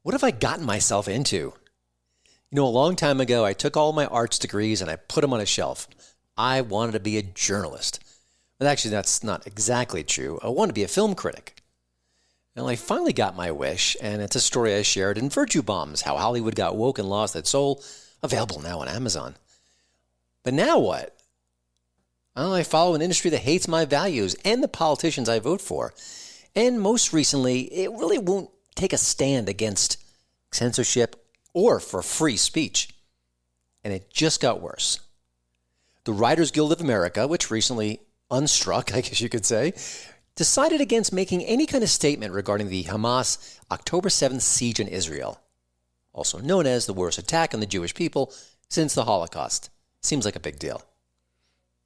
What have I gotten myself into? A long time ago, I took all my arts degrees and I put them on a shelf. I wanted to be a journalist. But actually, that's not exactly true. I wanted to be a film critic. And I finally got my wish, and it's a story I shared in Virtue Bombs, How Hollywood Got Woke and Lost Its Soul, available now on Amazon. But now what? Well, I follow an industry that hates my values and the politicians I vote for. And most recently, it really won't take a stand against censorship or for free speech. And it just got worse. The Writers Guild of America, which recently unstruck, I guess you could say, decided against making any kind of statement regarding the Hamas October 7th siege in Israel, also known as the worst attack on the Jewish people since the Holocaust. Seems like a big deal.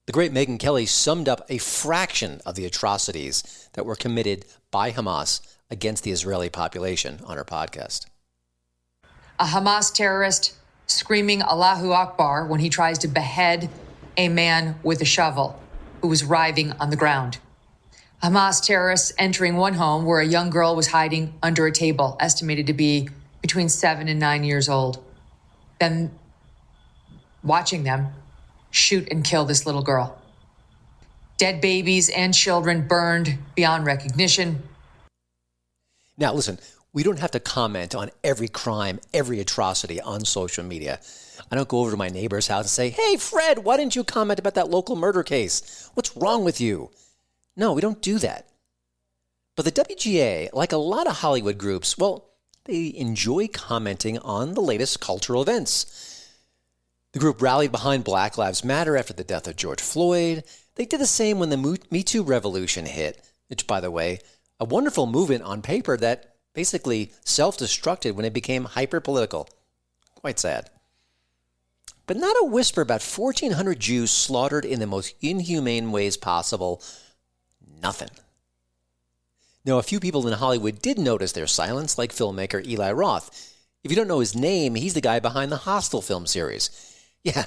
The great Megyn Kelly summed up a fraction of the atrocities that were committed by Hamas against the Israeli population on her podcast. A Hamas terrorist screaming Allahu Akbar when he tries to behead a man with a shovel who was writhing on the ground. Hamas terrorists entering one home where a young girl was hiding under a table, estimated to be between 7 and 9 years old. Then watching them shoot and kill this little girl. Dead babies and children burned beyond recognition. Now, listen, we don't have to comment on every crime, every atrocity on social media. I don't go over to my neighbor's house and say, "Hey, Fred, why didn't you comment about that local murder case? What's wrong with you?" No, we don't do that. But the WGA, like a lot of Hollywood groups, well, they enjoy commenting on the latest cultural events. The group rallied behind Black Lives Matter after the death of George Floyd. They did the same when the Me Too revolution hit, which, by the way, a wonderful movement on paper that basically self-destructed when it became hyper-political. Quite sad. But not a whisper about 1,400 Jews slaughtered in the most inhumane ways possible. Nothing. Now, a few people in Hollywood did notice their silence, like filmmaker Eli Roth. If you don't know his name, he's the guy behind the Hostel film series. Yeah,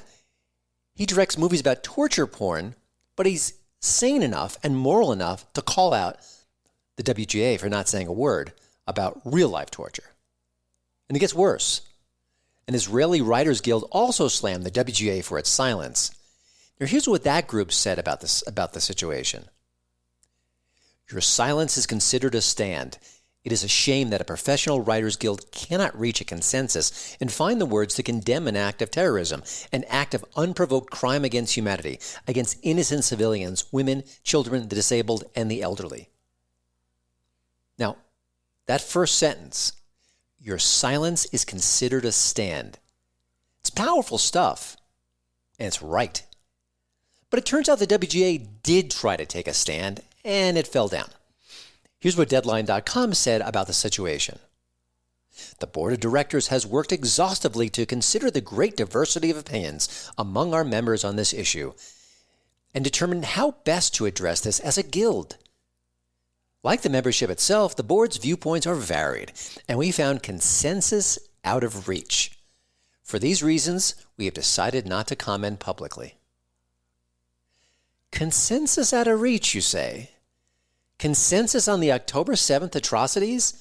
he directs movies about torture porn, but he's sane enough and moral enough to call out the WGA for not saying a word about real-life torture. And it gets worse. An Israeli Writers Guild also slammed the WGA for its silence. Now, here's what that group said about the situation. "Your silence is considered a stand. It is a shame that a professional writers guild cannot reach a consensus and find the words to condemn an act of terrorism, an act of unprovoked crime against humanity, against innocent civilians, women, children, the disabled, and the elderly." Now, that first sentence, "Your silence is considered a stand." It's powerful stuff, and it's right. But it turns out the WGA did try to take a stand, and it fell down. Here's what Deadline.com said about the situation. "The board of directors has worked exhaustively to consider the great diversity of opinions among our members on this issue and determine how best to address this as a guild. Like the membership itself, the board's viewpoints are varied, and we found consensus out of reach. For these reasons, we have decided not to comment publicly." Consensus out of reach, you say? Consensus on the October 7th atrocities?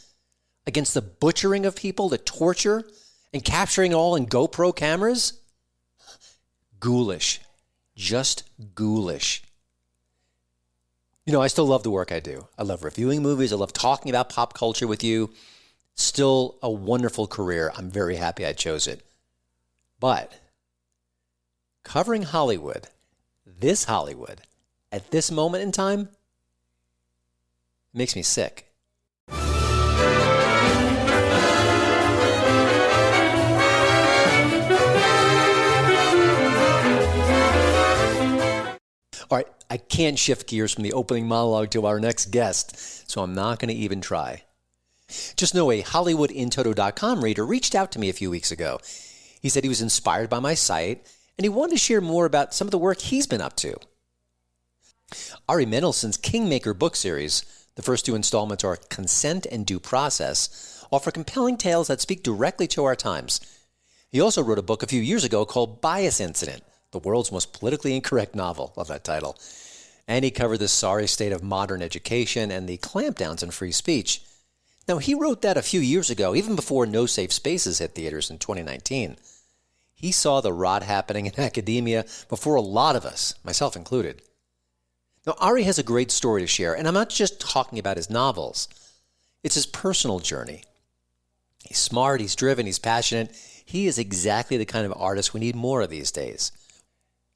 Against the butchering of people, the torture, and capturing it all in GoPro cameras? Ghoulish. Just ghoulish. I still love the work I do. I love reviewing movies. I love talking about pop culture with you. Still a wonderful career. I'm very happy I chose it. But covering Hollywood, this Hollywood, at this moment in time, makes me sick. All right, I can't shift gears from the opening monologue to our next guest, so I'm not going to even try. Just know a HollywoodInToto.com reader reached out to me a few weeks ago. He said he was inspired by my site, and he wanted to share more about some of the work he's been up to. Ari Mendelson's Kingmaker book series, the first two installments are Consent and Due Process, offer compelling tales that speak directly to our times. He also wrote a book a few years ago called Bias Incident, the world's most politically incorrect novel. Love that title. And he covered the sorry state of modern education and the clampdowns on free speech. Now, he wrote that a few years ago, even before No Safe Spaces hit theaters in 2019. He saw the rot happening in academia before a lot of us, myself included. Now, Ari has a great story to share, and I'm not just talking about his novels. It's his personal journey. He's smart, he's driven, he's passionate. He is exactly the kind of artist we need more of these days.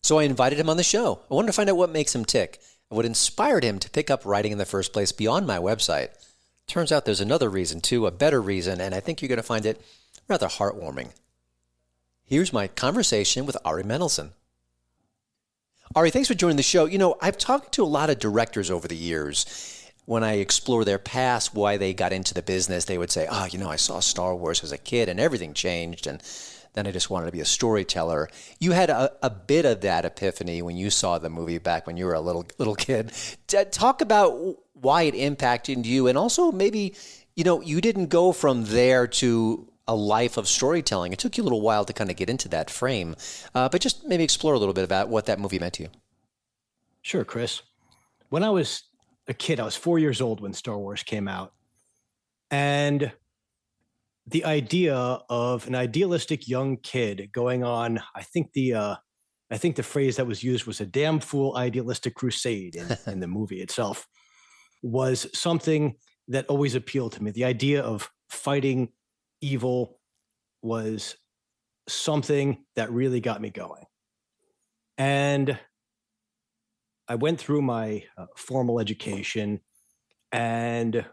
So I invited him on the show. I wanted to find out what makes him tick and what inspired him to pick up writing in the first place beyond my website. Turns out there's another reason too, a better reason, and I think you're going to find it rather heartwarming. Here's my conversation with Ari Mendelson. Ari, thanks for joining the show. You know, I've talked to a lot of directors over the years. When I explore their past, why they got into the business, they would say, I saw Star Wars as a kid and everything changed, and then I just wanted to be a storyteller. You had a bit of that epiphany when you saw the movie back when you were a little kid. Talk about why it impacted you, and also maybe, you didn't go from there to a life of storytelling. It took you a little while to kind of get into that frame, but just maybe explore a little bit about what that movie meant to you. Sure, Chris. When I was a kid, I was 4 years old when Star Wars came out. And the idea of an idealistic young kid going on, I think the phrase that was used was a damn fool idealistic crusade in the movie itself, was something that always appealed to me. The idea of fighting evil was something that really got me going. And I went through my formal education, and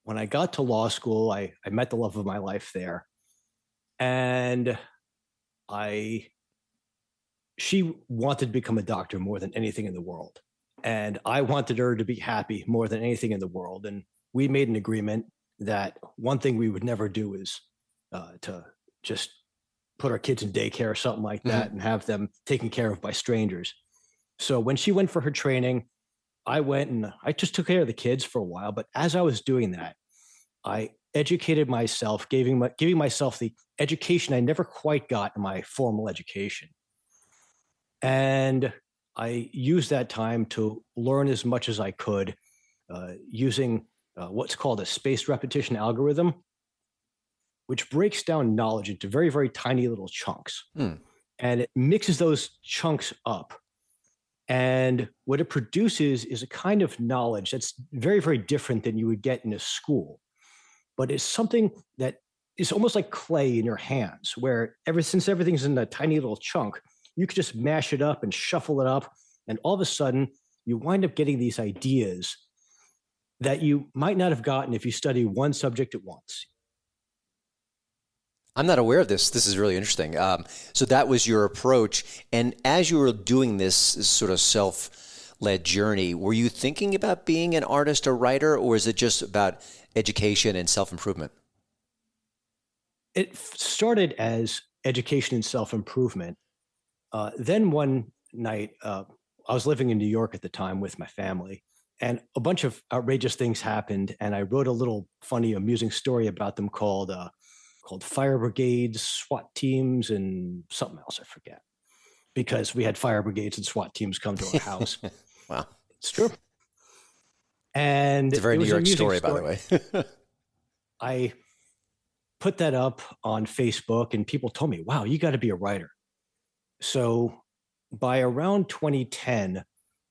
when I got to law school, I met the love of my life there. And she wanted to become a doctor more than anything in the world. And I wanted her to be happy more than anything in the world. And we made an agreement that one thing we would never do is to just put our kids in daycare or something like that and have them taken care of by strangers. So when she went for her training, I went and I just took care of the kids for a while. But as I was doing that, I educated myself, giving myself the education I never quite got in my formal education. And I used that time to learn as much as I could using what's called a spaced repetition algorithm, which breaks down knowledge into very, very tiny little chunks. And it mixes those chunks up. And what it produces is a kind of knowledge that's very, very different than you would get in a school. But it's something that is almost like clay in your hands, where since everything's in a tiny little chunk, you could just mash it up and shuffle it up. And all of a sudden, you wind up getting these ideas that you might not have gotten if you study one subject at once. I'm not aware of this. This is really interesting. So that was your approach. And as you were doing this sort of self-led journey, were you thinking about being an artist or writer, or is it just about education and self-improvement? It started as education and self-improvement. Then one night, I was living in New York at the time with my family, and a bunch of outrageous things happened. And I wrote a little funny, amusing story about them called fire brigades, SWAT teams, and something else I forget, because we had fire brigades and SWAT teams come to our house. Wow. It's true. And it's a very New York story, by the way. I put that up on Facebook, and people told me, wow, you got to be a writer. So by around 2010,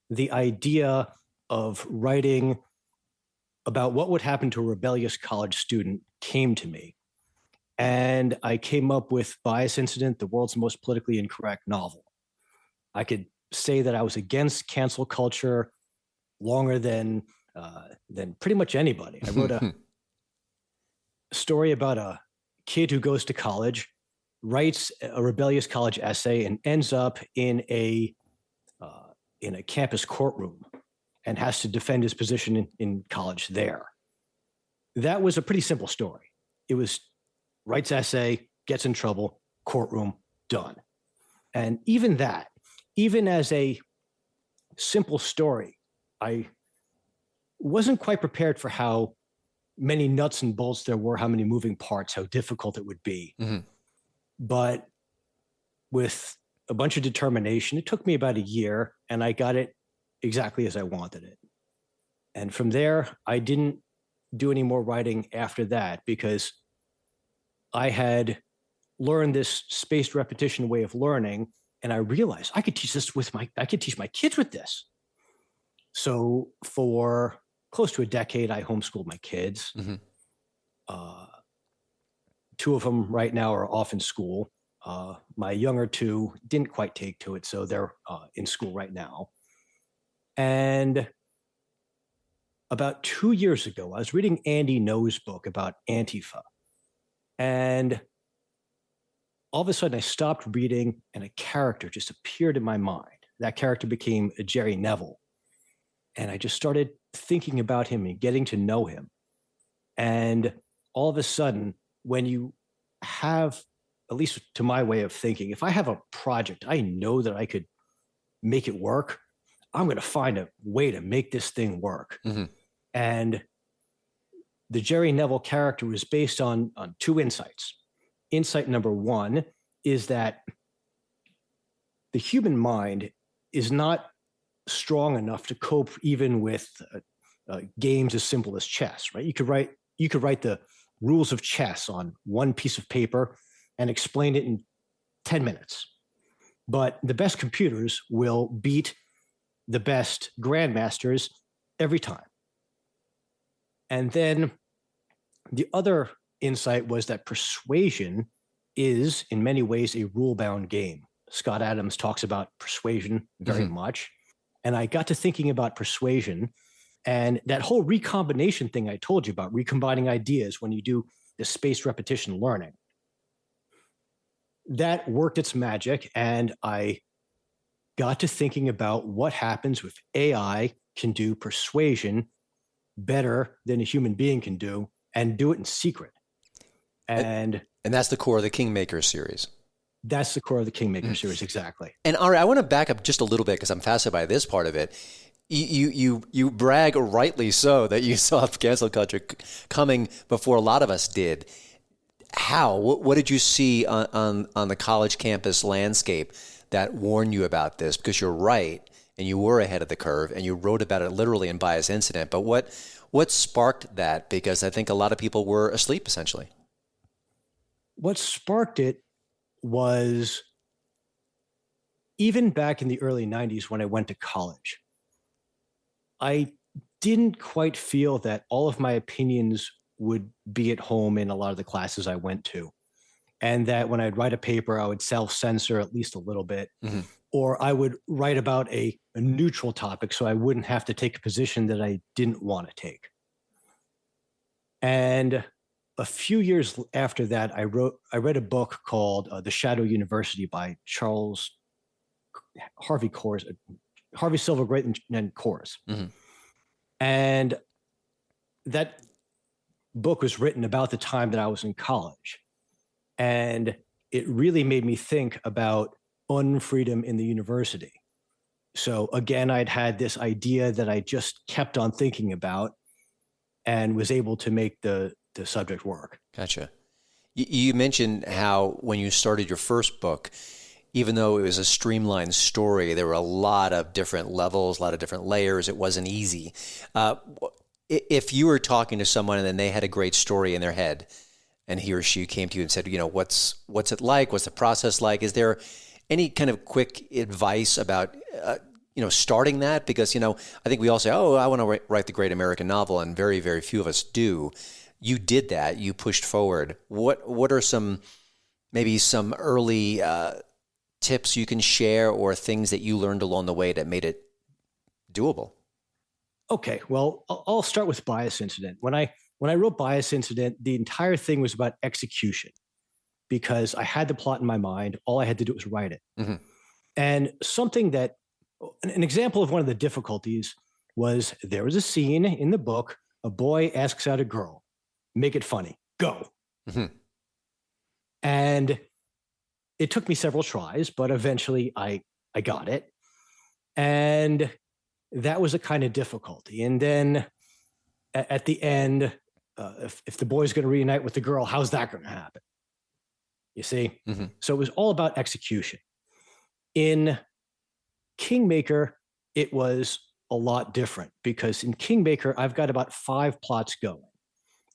the idea of writing about what would happen to a rebellious college student came to me. And I came up with Bias Incident, the world's most politically incorrect novel. I could say that I was against cancel culture longer than pretty much anybody. I wrote a story about a kid who goes to college, writes a rebellious college essay, and ends up in a campus courtroom and has to defend his position in college there. That was a pretty simple story. It was writes essay, gets in trouble, courtroom, done. And even as a simple story, I wasn't quite prepared for how many nuts and bolts there were, how many moving parts, how difficult it would be. But with a bunch of determination, it took me about a year, and I got it exactly as I wanted it. And from there, I didn't do any more writing after that because I had learned this spaced repetition way of learning, and I realized I could teach my kids with this. So for close to a decade, I homeschooled my kids. Mm-hmm. Two of them right now are off in school. My younger two didn't quite take to it, so they're in school right now. And about 2 years ago, I was reading Andy Ngo's book about Antifa. And all of a sudden, I stopped reading, and a character just appeared in my mind. That character became Jerry Neville. And I just started thinking about him and getting to know him. And all of a sudden, when you have, at least to my way of thinking, if I have a project, I know that I could make it work. I'm going to find a way to make this thing work. Mm-hmm. And the Jerry Neville character was based on two insights. Insight number one is that the human mind is not strong enough to cope even with games as simple as chess, right? You could write the rules of chess on one piece of paper and explain it in 10 minutes. But the best computers will beat the best grandmasters every time. And then the other insight was that persuasion is in many ways a rule-bound game. Scott Adams talks about persuasion very much. And I got to thinking about persuasion and that whole recombination thing I told you about, recombining ideas when you do the spaced repetition learning. That worked its magic, and I got to thinking about what happens if AI can do persuasion better than a human being can do and do it in secret. And that's the core of the Kingmaker series. That's the core of the Kingmaker series, exactly. And Ari, I want to back up just a little bit because I'm fascinated by this part of it. You brag, rightly so, that you saw cancel culture coming before a lot of us did. How? What did you see on the college campus landscape that warned you about this? Because you're right, and you were ahead of the curve, and you wrote about it literally in Bias Incident. But what sparked that? Because I think a lot of people were asleep, essentially. What sparked it was even back in the early 90s when I went to college, I didn't quite feel that all of my opinions would be at home in a lot of the classes I went to. And that when I'd write a paper, I would self-censor at least a little bit, or I would write about a neutral topic so I wouldn't have to take a position that I didn't want to take. And a few years after that, I read a book called The Shadow University by Harvey Silver Great and Kors. And that book was written about the time that I was in college. And it really made me think about unfreedom in the university. So again, I'd had this idea that I just kept on thinking about and was able to make the subject work. Gotcha. You mentioned how when you started your first book, even though it was a streamlined story, there were a lot of different levels, a lot of different layers. It wasn't easy. If you were talking to someone and then they had a great story in their head and he or she came to you and said, what's it like? What's the process like? Is there any kind of quick advice about, starting that? Because, I think we all say, I want to write the great American novel, and very, very few of us do. You did that. You pushed forward. What are maybe some early tips you can share or things that you learned along the way that made it doable? Okay, well, I'll start with Bias Incident. When I wrote Bias Incident, the entire thing was about execution because I had the plot in my mind. All I had to do was write it. And an example of one of the difficulties was there was a scene in the book, a boy asks out a girl, make it funny, go. And it took me several tries, but eventually I got it. And that was a kind of difficulty. And then at the end, if the boy's going to reunite with the girl, how's that going to happen? You see? So it was all about execution. In Kingmaker, it was a lot different because in Kingmaker, I've got about 5 plots going.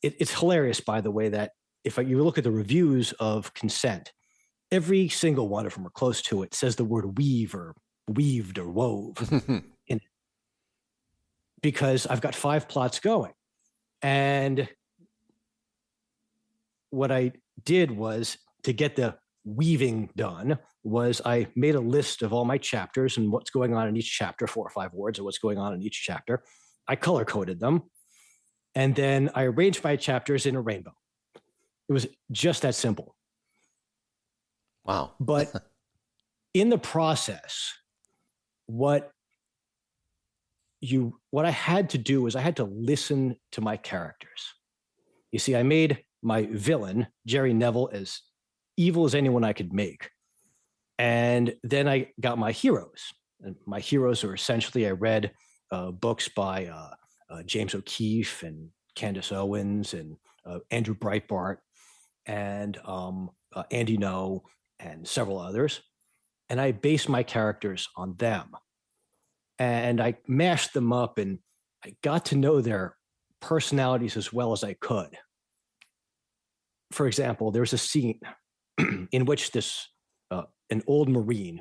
it's hilarious, by the way, that if you look at the reviews of Consent, every single one of them or close to it says the word weave or weaved or wove in it, because I've got 5 plots going. And what I did was, to get the weaving done, was I made a list of all my chapters and what's going on in each chapter, 4 or 5 words of what's going on in each chapter. I color coded them. And then I arranged my chapters in a rainbow. It was just that simple. Wow. But in the process, what I had to do is I had to listen to my characters. You see, I made my villain, Jerry Neville, as evil as anyone I could make. And then I got my heroes. And my heroes are essentially, I read books by James O'Keefe and Candace Owens and Andrew Breitbart and Andy No and several others. And I based my characters on them. And I mashed them up and I got to know their personalities as well as I could. For example, there's a scene in which an old Marine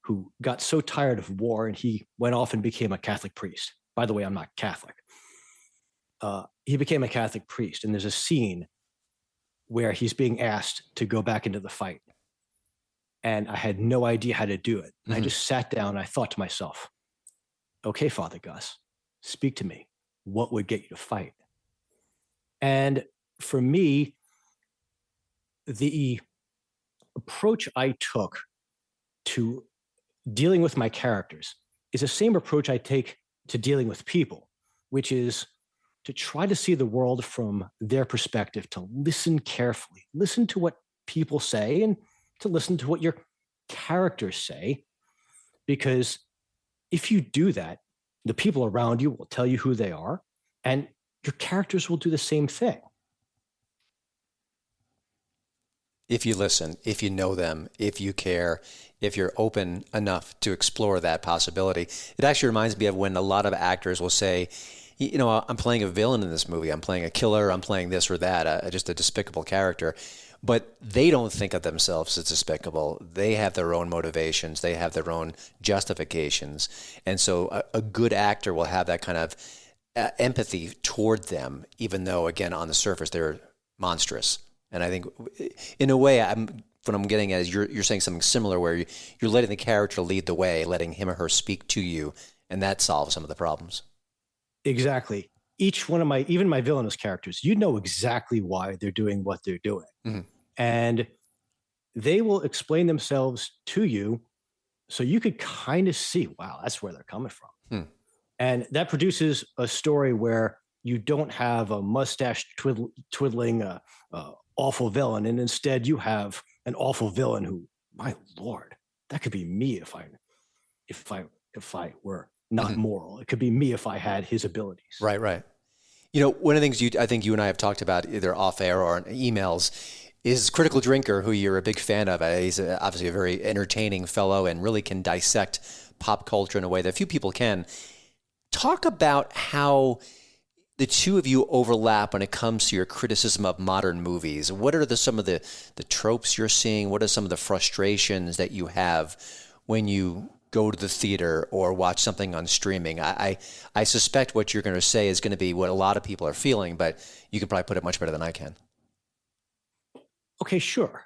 who got so tired of war and he went off and became a Catholic priest. By the way, I'm not Catholic. He became a Catholic priest, and there's a scene where he's being asked to go back into the fight. And I had no idea how to do it. And I just sat down and I thought to myself, okay, Father Gus, speak to me. What would get you to fight? And for me, the approach I took to dealing with my characters is the same approach I take to dealing with people, which is to try to see the world from their perspective, to listen carefully, listen to what people say, and to listen to what your characters say. Because if you do that, the people around you will tell you who they are, and your characters will do the same thing. If you listen, if you know them, if you care, if you're open enough to explore that possibility. It actually reminds me of when a lot of actors will say, you know, I'm playing a villain in this movie, I'm playing a killer, I'm playing this or that, just a despicable character. But they don't think of themselves as despicable. They have their own motivations. They have their own justifications. And so a good actor will have that kind of empathy toward them, even though, again, on the surface, they're monstrous. And I think, in a way, what I'm getting at is you're saying something similar, where you're letting the character lead the way, letting him or her speak to you, and that solves some of the problems. Exactly. Each one of even my villainous characters, you know exactly why they're doing what they're doing. Mm-hmm. And they will explain themselves to you so you could kind of see, wow, that's where they're coming from. Hmm. And that produces a story where you don't have a mustache twiddling awful villain, and instead you have an awful villain who, my Lord, that could be me if I were not moral. It could be me if I had his abilities. Right. You know, one of the things I think you and I have talked about either off air or in emails is Critical Drinker, who you're a big fan of. He's obviously a very entertaining fellow and really can dissect pop culture in a way that few people can. Talk about how the two of you overlap when it comes to your criticism of modern movies. What are some of the tropes you're seeing? What are some of the frustrations that you have when you go to the theater or watch something on streaming? I suspect what you're going to say is going to be what a lot of people are feeling, but you can probably put it much better than I can. Okay, sure.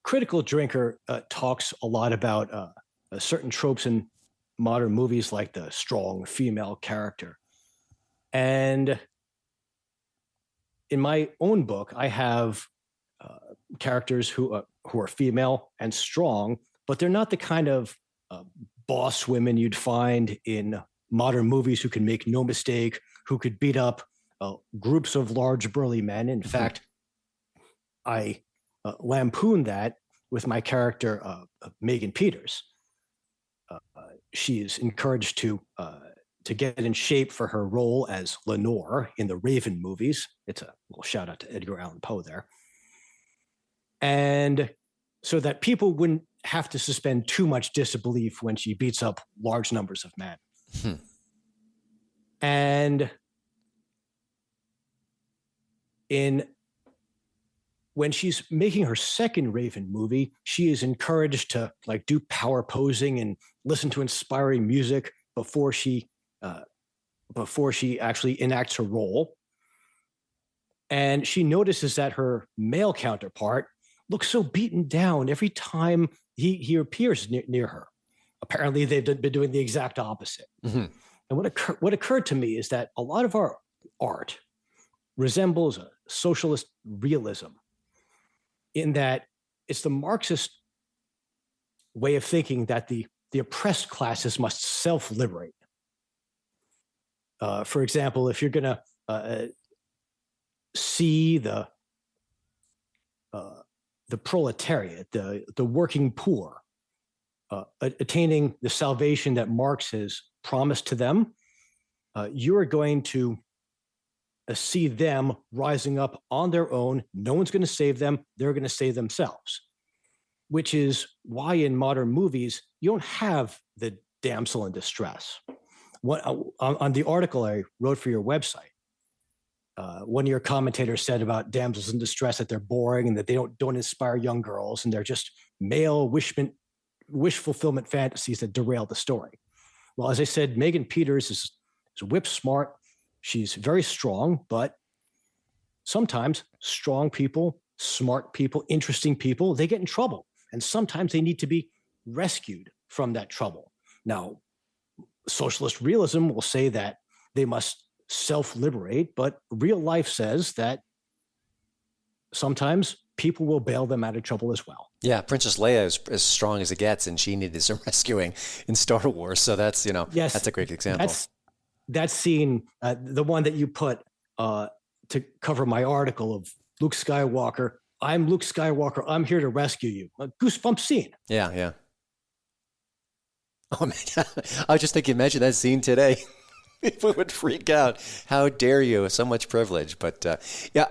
Critical Drinker talks a lot about certain tropes in modern movies, like the strong female character. And in my own book, I have characters who are female and strong, but they're not the kind of boss women you'd find in modern movies who can make no mistake, who could beat up groups of large burly men. In fact, I lampoon that with my character, Megan Peters. She is encouraged to get in shape for her role as Lenore in the Raven movies. It's a little shout out to Edgar Allan Poe there. And so that people wouldn't have to suspend too much disbelief when she beats up large numbers of men. And when she's making her second Raven movie, she is encouraged to like do power posing and listen to inspiring music before she actually enacts her role. And she notices that her male counterpart looks so beaten down every time he appears near her. Apparently, they've been doing the exact opposite. Mm-hmm. And what occurred to me is that a lot of our art resembles a socialist realism, in that it's the Marxist way of thinking that the oppressed classes must self-liberate. For example, if you're going to see the proletariat, the working poor, attaining the salvation that Marx has promised to them, you are going to see them rising up on their own. No one's going to save them. They're going to save themselves, which is why in modern movies, you don't have the damsel in distress. On the article I wrote for your website, one of your commentators said about damsels in distress that they're boring and that they don't inspire young girls, and they're just male wish fulfillment fantasies that derail the story. Well, as I said, Megan Peters is whip smart. She's very strong, but sometimes strong people, smart people, interesting people, they get in trouble. And sometimes they need to be rescued from that trouble. Now, socialist realism will say that they must self-liberate, but real life says that sometimes people will bail them out of trouble as well. Yeah, Princess Leia is as strong as it gets, and she needed some rescuing in Star Wars. So that's, yes, that's a great example. That scene, the one that you put to cover my article of Luke Skywalker, I'm Luke Skywalker, I'm here to rescue you. A goosebump scene. Yeah. Oh, man. I was just thinking, imagine that scene today. People would freak out. How dare you? So much privilege. But yeah.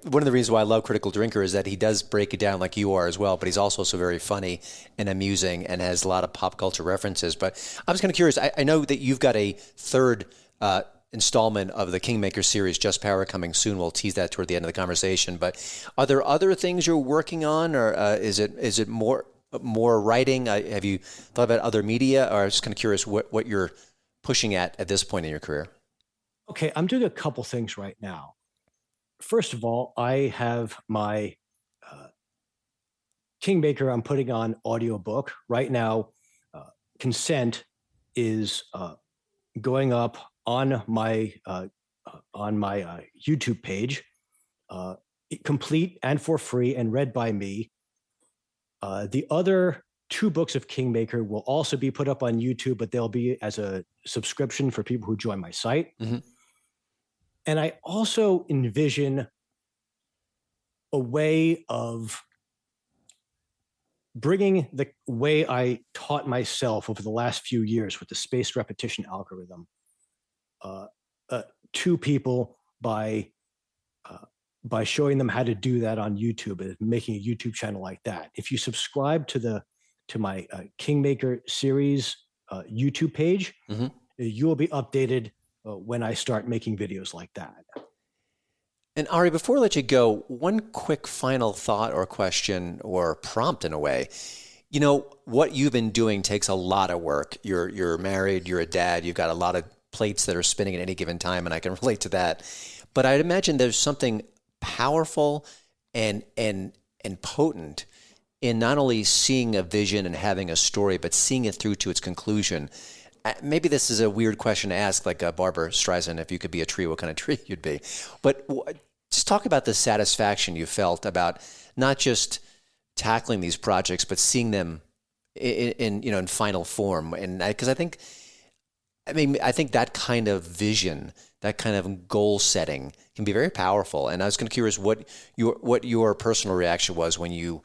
One of the reasons why I love Critical Drinker is that he does break it down like you are as well, but he's also so very funny and amusing and has a lot of pop culture references. But I was kind of curious. I know that you've got a third installment of the Kingmaker series, Just Power, coming soon. We'll tease that toward the end of the conversation. But are there other things you're working on, or is it more writing? Have you thought about other media? Or I was just kind of curious what you're pushing at this point in your career. Okay, I'm doing a couple things right now. First of all, I have my Kingmaker I'm putting on audiobook right now. Consent is going up on my YouTube page, complete and for free and read by me. The other 2 books of Kingmaker will also be put up on YouTube, but they'll be as a subscription for people who join my site. Mm-hmm. And I also envision a way of bringing the way I taught myself over the last few years with the spaced repetition algorithm to people by showing them how to do that on YouTube and making a YouTube channel like that. If you subscribe to my Kingmaker series YouTube page, mm-hmm. You will be updated when I start making videos like that. And Ari, before I let you go, one quick final thought or question or prompt in a way. What you've been doing takes a lot of work. You're married, you're a dad, you've got a lot of plates that are spinning at any given time, and I can relate to that. But I'd imagine there's something powerful and potent in not only seeing a vision and having a story, but seeing it through to its conclusion. Maybe this is a weird question to ask, like Barbara Streisand, if you could be a tree, what kind of tree you'd be. But just talk about the satisfaction you felt about not just tackling these projects, but seeing them in final form. And because I think that kind of vision, that kind of goal setting can be very powerful. And I was kind of curious what your personal reaction was when you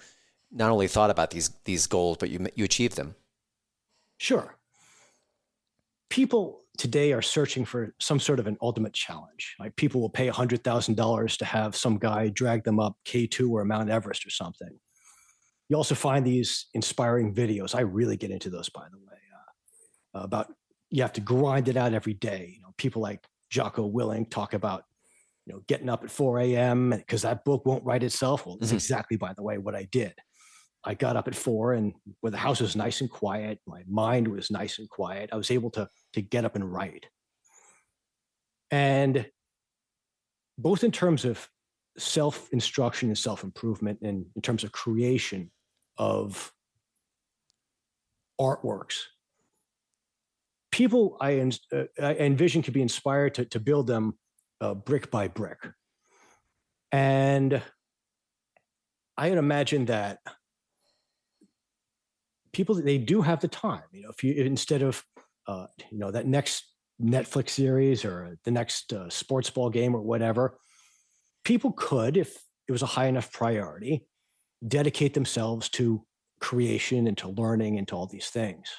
not only thought about these goals, but you achieved them. Sure. People today are searching for some sort of an ultimate challenge. Like people will pay $100,000 to have some guy drag them up K2 or Mount Everest or something. You also find these inspiring videos. I really get into those, by the way, about you have to grind it out every day. People like Jocko Willink talk about, getting up at 4 a.m. because that book won't write itself. Well, that's exactly, by the way, what I did. I got up at 4, and where the house was nice and quiet, my mind was nice and quiet, I was able to get up and write. And both in terms of self-instruction and self-improvement, and in terms of creation of artworks, people I envision could be inspired to build them brick by brick. And I would imagine that people, they do have the time. If you, instead of that next Netflix series or the next sports ball game or whatever, people could, if it was a high enough priority, dedicate themselves to creation and to learning and to all these things.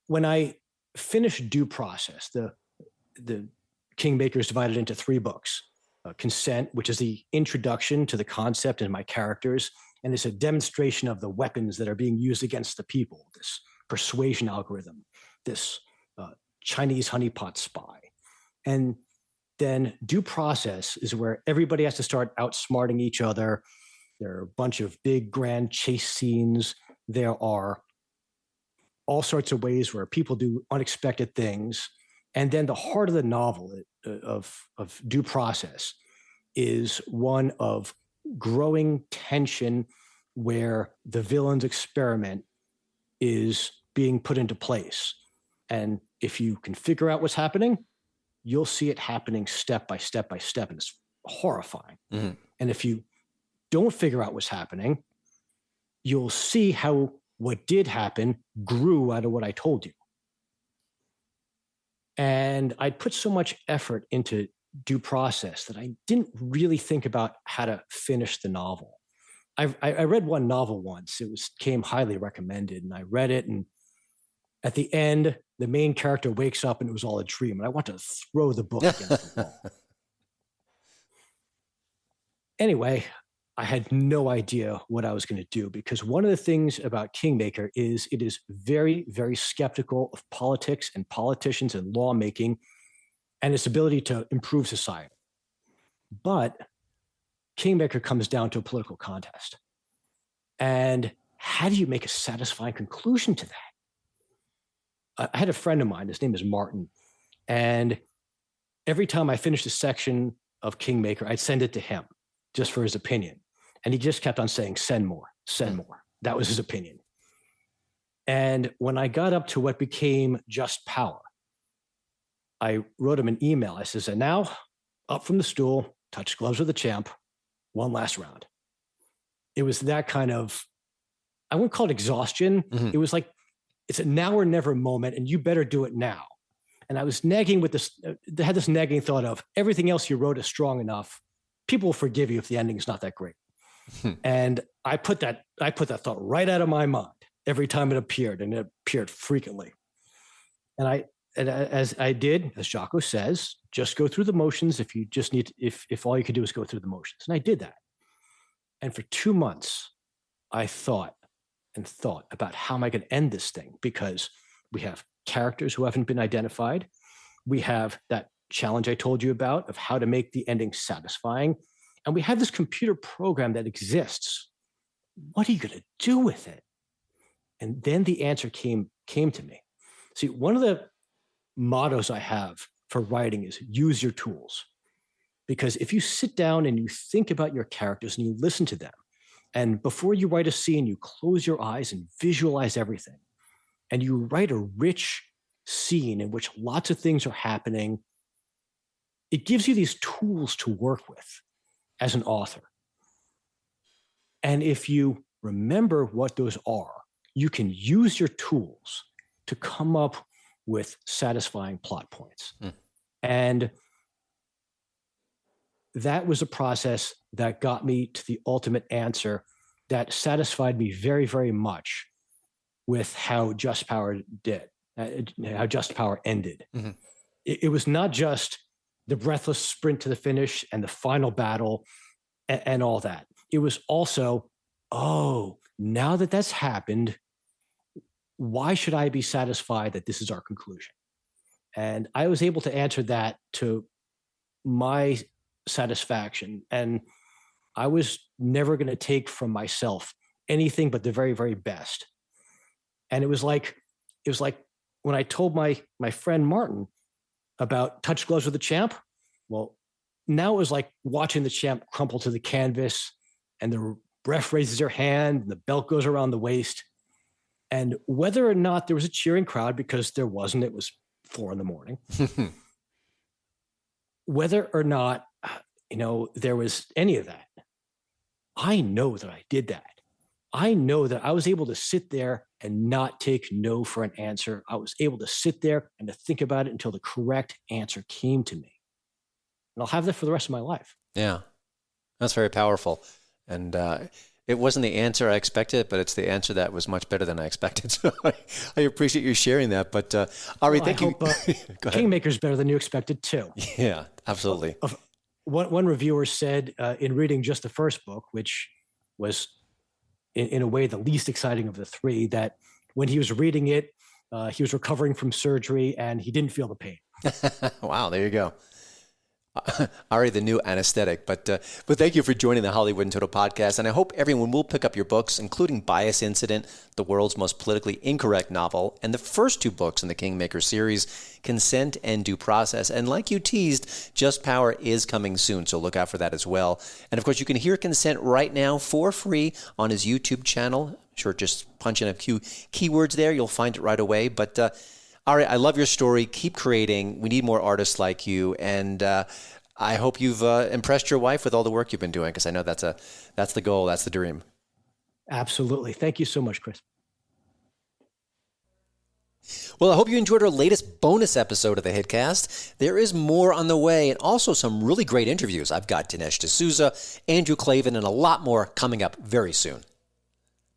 When I finished Due Process, the Kingmaker is divided into 3 books. Consent, which is the introduction to the concept and my characters, and it's a demonstration of the weapons that are being used against the people, this persuasion algorithm, this Chinese honeypot spy. And then Due Process is where everybody has to start outsmarting each other. There are a bunch of big, grand chase scenes. There are all sorts of ways where people do unexpected things. And then the heart of the novel of Due Process is one of growing tension, where the villain's experiment is being put into place. And if you can figure out what's happening, you'll see it happening step by step by step. And it's horrifying. Mm-hmm. And if you don't figure out what's happening, you'll see how what did happen grew out of what I told you. And I put so much effort into Due Process that I didn't really think about how to finish the novel. I read one novel once. It came highly recommended, and I read it. And at the end, the main character wakes up and it was all a dream. And I want to throw the book against the wall. Anyway, I had no idea what I was going to do, because one of the things about Kingmaker is it is very, very skeptical of politics and politicians and lawmaking and its ability to improve society. But Kingmaker comes down to a political contest. And how do you make a satisfying conclusion to that? I had a friend of mine, his name is Martin, and every time I finished a section of Kingmaker, I'd send it to him just for his opinion. And he just kept on saying, send more, send more. That was his opinion. And when I got up to what became Just Power, I wrote him an email. I says, and now up from the stool, touch gloves with the champ, one last round. It was that kind of, I wouldn't call it exhaustion. Mm-hmm. It was like, it's a now or never moment, and you better do it now. And I was nagging with this, I had this nagging thought of, everything else you wrote is strong enough. People will forgive you if the ending is not that great. And I put that thought right out of my mind every time it appeared, and it appeared frequently. And as I did, as Jocko says, just go through the motions if you just need, if all you can do is go through the motions. And I did that. And for 2 months, I thought about how am I going to end this thing? Because we have characters who haven't been identified. We have that challenge I told you about of how to make the ending satisfying. And we have this computer program that exists. What are you going to do with it? And then the answer came to me. See, one of the mottos I have for writing is use your tools. Because if you sit down and you think about your characters and you listen to them, and before you write a scene, you close your eyes and visualize everything, and you write a rich scene in which lots of things are happening, it gives you these tools to work with as an author. And if you remember what those are, you can use your tools to come up with satisfying plot points. And that was a process that got me to the ultimate answer that satisfied me very, very much with how Just Power how Just Power ended. Mm-hmm. It was not just the breathless sprint to the finish and the final battle and all that. It was also, oh, now that that's happened, why should I be satisfied that this is our conclusion? And I was able to answer that to my satisfaction. And I was never going to take from myself anything but the very, very best. And it was like when I told my friend Martin about Touch Gloves with the Champ. Well, now it was like watching the champ crumple to the canvas, and the ref raises her hand, and the belt goes around the waist. And whether or not there was a cheering crowd, because there wasn't, it was 4 a.m. Whether or not, there was any of that, I know that I did that. I know that I was able to sit there and not take no for an answer. I was able to sit there and to think about it until the correct answer came to me. And I'll have that for the rest of my life. Yeah, that's very powerful. And it wasn't the answer I expected, but it's the answer that was much better than I expected. So I appreciate you sharing that. But Ari, thank you. Kingmaker's better than you expected too. Yeah, absolutely. One reviewer said in reading just the first book, which was in a way the least exciting of the 3, that when he was reading it, he was recovering from surgery and he didn't feel the pain. Wow, there you go. Ari, the new anesthetic. But thank you for joining the Hollywood in Total podcast. And I hope everyone will pick up your books, including Bias Incident, the world's most politically incorrect novel, and the first 2 books in the Kingmaker series, Consent and Due Process. And like you teased, Just Power is coming soon, so look out for that as well. And of course, you can hear Consent right now for free on his YouTube channel. Sure, just punch in a few keywords there. You'll find it right away. But Ari, I love your story. Keep creating. We need more artists like you. And I hope you've impressed your wife with all the work you've been doing, because I know that's the goal. That's the dream. Absolutely. Thank you so much, Chris. Well, I hope you enjoyed our latest bonus episode of the Hitcast. There is more on the way, and also some really great interviews. I've got Dinesh D'Souza, Andrew Clavin, and a lot more coming up very soon.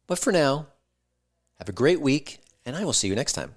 But for now, have a great week, and I will see you next time.